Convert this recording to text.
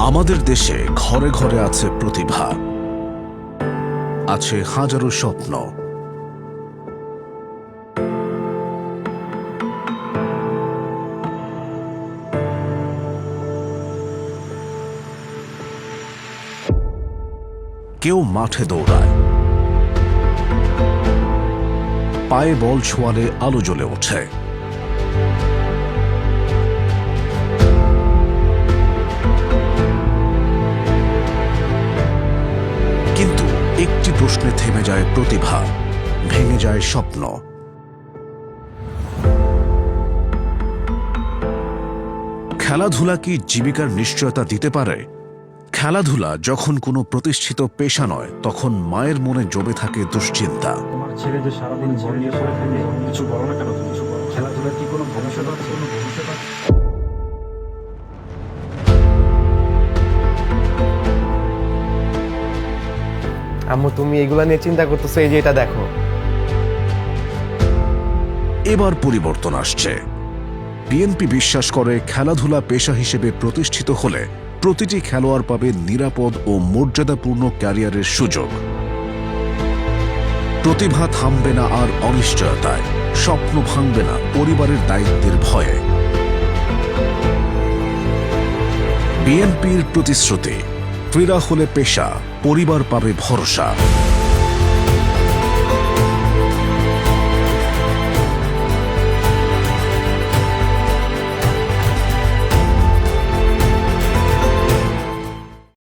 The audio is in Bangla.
আমাদের দেশে ঘরে ঘরে আছে প্রতিভা, আছে হাজারো স্বপ্ন। কেউ মাঠে দৌড়ায়, পায়ে বল ছোঁয়ালে আলো জ্বলে ওঠে। কিন্তু একটি প্রশ্নে থেমে যায় প্রতিভা, ভেঙে যায় স্বপ্ন। খেলাধুলা কি জীবিকার নিশ্চয়তা দিতে পারে? খেলাধুলা যখন কোনো প্রতিষ্ঠিত পেশা নয়, তখন মায়ের মনে জমে থাকে দুশ্চিন্তা। তোমার ছেলে যে সারাদিন বল নিয়ে পড়ে থাকে, কিছু বলো না কেন? তুমি খেলাধুলার কি কোনো ভবিষ্যৎ আছে? আম্মু, তুমি এগুলা নিয়ে চিন্তা করতেছো, এই যে এটা দেখো। এবার পরিবর্তন আসছে। বিএনপি বিশ্বাস করে খেলাধুলা পেশা হিসেবে প্রতিষ্ঠিত হলে প্রতিটি খেলোয়াড় পাবে নিরাপদ ও মর্যাদাপূর্ণ ক্যারিয়ারের সুযোগ। প্রতিভা থামবে না আর অনিশ্চয়তায়, স্বপ্ন ভাঙবে না পরিবারের দায়িত্বের ভয়ে। বিএনপির প্রতিশ্রুতি, ক্রীড়া হলে পেশা, পরিবার পাবে ভরসা।